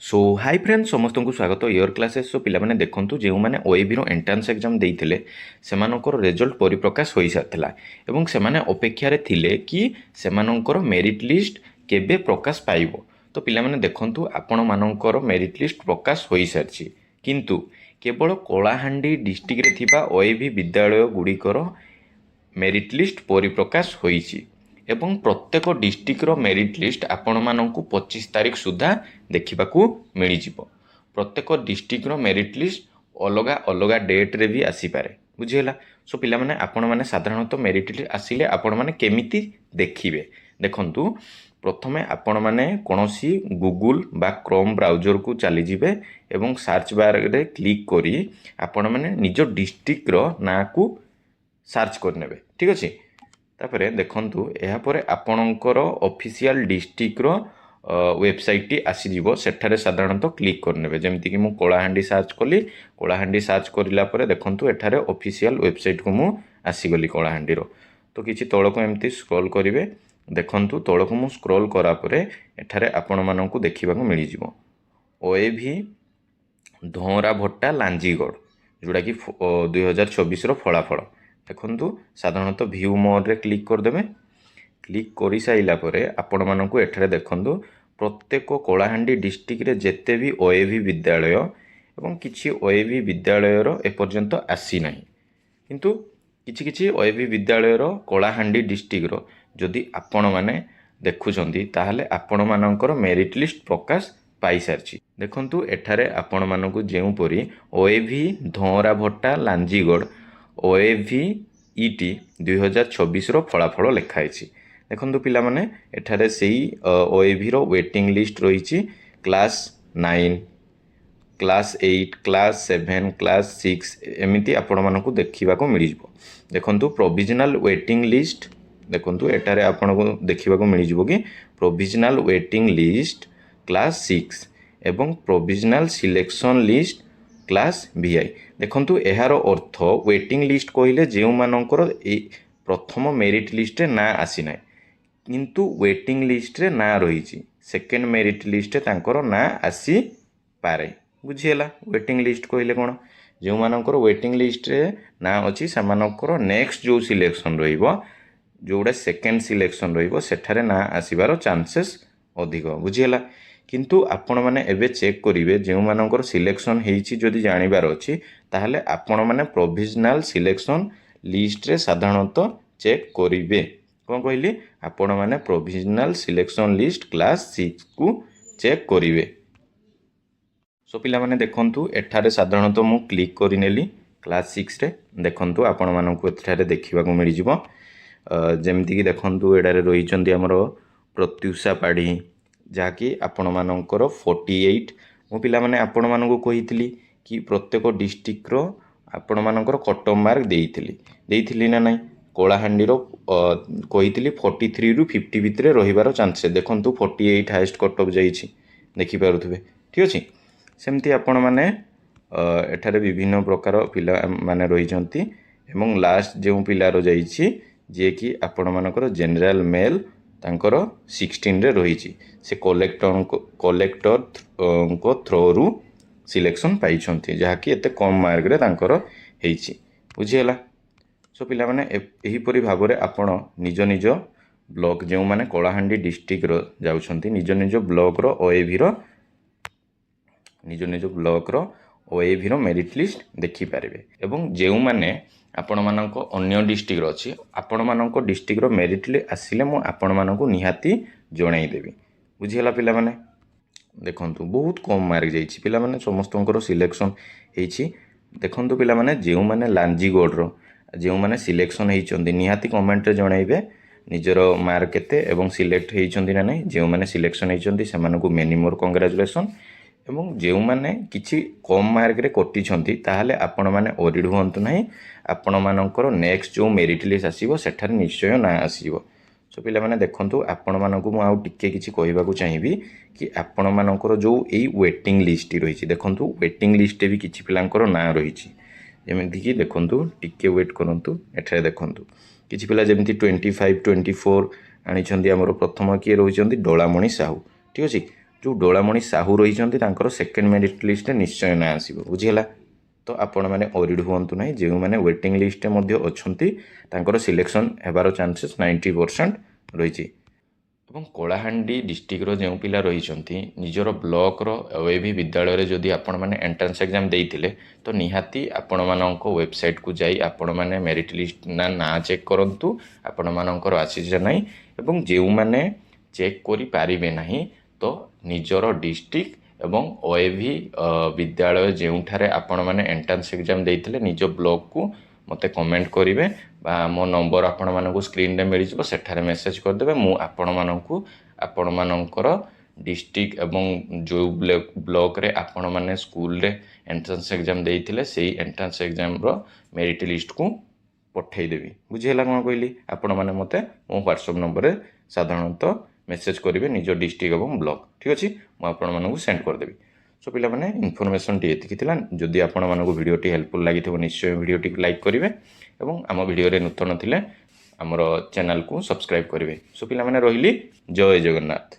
सो hi friends समस्त को स्वागत इयर क्लासेस। सो पिलाने देखूँ जो मैंने ओएबी एंट्रांस एग्जाम देते से रिजल्ट परिप्रकाश हो सारी और से अपेक्षार थिले कि से मेरिट लिस्ट केबे प्रकाश पाइब। तो पिलाने देखूँ आपण मानकर मेरिट लिस्ट प्रकाश हो सारी किंतु केवल कलाहांडी डिस्ट्रिक्ट रे ओएबी विद्यालय गुड़िकर मेरिट लिस्ट परिप्रकाश होईछि एवं प्रत्येक डिस्ट्रिक्टर मेरिट लिस्ट आपण मानक 25 तारीख सुधा देखा मिल जाव। प्रत्येक डिस्ट्रिक्टर मेरिट लिस्ट अलग अलग डेट रे भी आसीपारे बुझीगला। सो पिला माने आपण माने साधारणतः मेरिट लिस्ट आसिले आपण माने केमिति देखिबे देखंतु प्रथमे आपण माने कोनोसी गूगल बा क्रोम ब्राउजर को चली जिवे एवं सर्च बार रे क्लिक करी आपण माने निज डिस्ट्रिक्ट रो ना को सर्च करने ठीक अच्छे। तापर देखु यापर आपणकर ऑफिशियल डिस्ट्रिक्टर वेबसाइट टी आसीज सेठारे साधारणतः क्लिक करने जमीक कि मुझे कलाहांडी सर्च कली कलाहांडी सर्च करापर देखूँ एठारे ऑफिशियल वेबसाइट को मुझे आसीगली कलाहांडी तो किसी तौक एमती स्क्रॉल करेंगे देखूँ तौक मुझे स्क्रॉल करापर एठारे आपण मानक देखा मिल जाव ओएबी धौरा भट्टा लांजीगढ़ जोड़ा कि 2024 फलाफल देखु साधारणतः व्यू मोड रे क्लिक करदे। क्लिक कर सारापर आपण मानक एठारे देखु प्रत्येक कलाहांडी डिस्ट्रिक्ट रे जेते भी ओएबी विद्यालय एवं किछि ओएबी विद्यालयर एपर्यंत आसी नाही किंतु किछि किछि ओएबी विद्यालयर कलाहांडी डिस्ट्रिक्ट जदि आपण माने देखुछंती ताहले आपण मानकर मेरिट लिस्ट प्रकाश पाई सारछि। देखंतु एठारे आपण मानक जेउपरि ओएबी धौरा भट्टा लांजीगढ़ ओएबी इटी 2024 फलाफल लिखाई देखो पिलाने एठारे से ओएबी वेटिंग लिस्ट रही क्लास 9 क्लास 8 क्लास 7 क्लास 6 एमती आपण मानक देखा मिल जाव। देखो प्रोविजनल वेटिंग लिस्ट देखो एठारे आपण को देखा मिल जाव कि प्रोविजनल वेटिंग लिस्ट क्लास 6 एवं provisional selection list class VI देखंतु एहार अर्थ वेटिंग लिस्ट कहले जो मानकर प्रथम मेरिट लिस्ट रे ना आसी ना किंतु वेटिंग लिस्ट रे ना रही सेकेंड मेरिट लिस्ट तांकर ना आसी पारे बुझीगला। वेटिंग लिस्ट कहले कौन जो मानकर वेटिंग लिस्ट रे ना अच्छी से नेक्स्ट जो सिलेक्शन रहिबो जोड़ा सेकेंड सिलेक्शन रहिबो सेठारे ना आसीबार चांसेस अधिक बुझीगला। किंतु आपण माने एबे चेक करिवे जो मानकर सिलेक्शन हेइछि जदि जानिबार अछि ताहले आपण माने प्रोविजनल सिलेक्शन लिस्ट रे साधारणतः चेक करिवे कोन कहली आपण माने प्रोविजनल सिलेक्शन लिस्ट क्लास 6 को चेक करिवे। सो पिला माने देखंतु एठारे साधारणतः मु क्लिक करि नेली क्लास 6 रे देखंतु आपण मानकु एठारे देखिबा को मिल जिवो जेमति कि देखंतु एडारे रहिचंती हमरो प्रत्युषा पाढ़ी जहाँकि आपण मानकर 48 मु पिला माने आपण मानकु कहितली कि प्रत्येक डिस्ट्रिक्टर आपण मानकर कट ऑफ मार्क देइथिली ना नहीं कलाहांडी रो कहितली 43 रु 50 भितरे रहिबार चांसेस देखंतु 48 हाईएस्ट कट ऑफ जाइछि देखि पारुथबे ठीक अछि। सेमती आपण माने एठारे विभिन्न प्रकार पिला माने रहिचंती एवं लास्ट जो पिलारो जाइछि जे कि आपण मानकर जनरल मेल तांकर 16 रे रही से कलेक्टर को थ्रो रु सिलेक्शन पाई जहाँकि एते कम मार्क रे तांकर हेइछि बुझीगला। सो पिला माने एहीपरि भाव में आपण निज निज ब्लॉक जो माने कलाहांडी डिस्ट्रिक्ट रो जाउछंती निज निज ब्लॉक रो ओएबी रो निज निज ब्लॉक रो ओएबी रो मेरिट लिस्ट देखि पारिबे एवं जेउ माने आपण मानक अन्य डिस्ट्रिक्ट अच्छी आपण मानक डिस्ट्रिक्ट मेरिट लिस्ट आसिले मु आपण मानक निहाती जणाई देबी बुझीगला। पिला माने देखंतु बहुत कम मार्क जाइछि पिला माने समस्तनकर सिलेक्शन हेइछि देखंतु पिला माने जेउ माने लांजीगढ़ रो जेउ माने सिलेक्शन हेइचंदी निहाती कमेंट रे जणाइबे निजर मार्क केते एवं सिलेक्ट हेइचंदी ना नै जेउ माने सिलेक्शन हेइचंदी से मानकु मेनी मोर कांग्रेचुलेशन एवं जो मैंने किसी कम मार्क रे कटिछंती ताहले आपण माने ओरिड हुअंतु नाही आपण मानकर नेक्स्ट जो मेरिट लिस्ट आसीबो सेठारे निश्चय ना आसीबो। सो पिला माने देखंतु आपण मानकु मु आउ टिके किछि कहिबाकू चाहिबी कि आपण मानकर जो एई वेटिंग लिस्ट रहिछि देखंतु वेटिंग लिस्ट भी किछि पिलांकर ना रहिछि जेमिति कि देखंतु टिके वेट करंतु एठारे देखंतु किछि पिला जेमिति 25 24 आनिछंती हमर प्रथम किए रहिछंती डोलामणि साहू ठीक अछि जो डोलामणि साहू रही सेकेंड मेरिट लिस्ट निश्चय ना आसो बुझीगला। तो आपण मैंने ओरिड हूँ ना जो मैंने वेटिंग लिस्ट अच्छा सिलेक्शन होबार चांसेस 90% रही। कलाहांडी डिस्ट्रिक्टर जो पिला रही निजर ब्लॉकर ओएवी विद्यालय जदि आपण मैंने एंट्रेंस एग्जाम देते तो निहाती आपण मानक वेबसाइट को जाई आपण मैंने मेरिट लिस्ट ना चेक करूँ आपण मानकर आसीजे ना एवं जो मैंने चेक करि पारिबे नहीं तो निजर डिस्ट्रिक्ट एवं ओएवी विद्यालय जोठारे आपण मैंने एंट्रेंस एग्जाम देते निज ब्लॉक को मते कमेंट करेंगे मो नंबर आपण मानक स्क्रीन रे मिल जाव सेठारे मेसेज करदे मु आपण मानक आपण मानकर डिस्ट्रिक्ट एवं जो ब्लॉक रे आपण माने स्कूल रे एंट्रेंस एग्जाम देते से एंट्रेंस एग्जाम रो मेरिट लिस्ट को पठेदेवी बुझीगला। कौन कहली आपण मैंने मते मो व्हाट्सएप नंबर रे साधारणतः मेसेज करेंगे निज डिस्ट्रिक्ट एवं ब्लॉक ठीक अच्छे मुझे सेंड करदेवी। सो पिला माने इनफॉरमेशन टी एतिकी थिला जदि आपण मानक वीडियोटी हेल्पफुल लागि निश्चय वीडियोटी लाइक करेंगे एवं आम वीडियो नूतन थिले आमर चैनल को सब्सक्राइब करेंगे। सो पिला माने रहिली जय जगन्नाथ।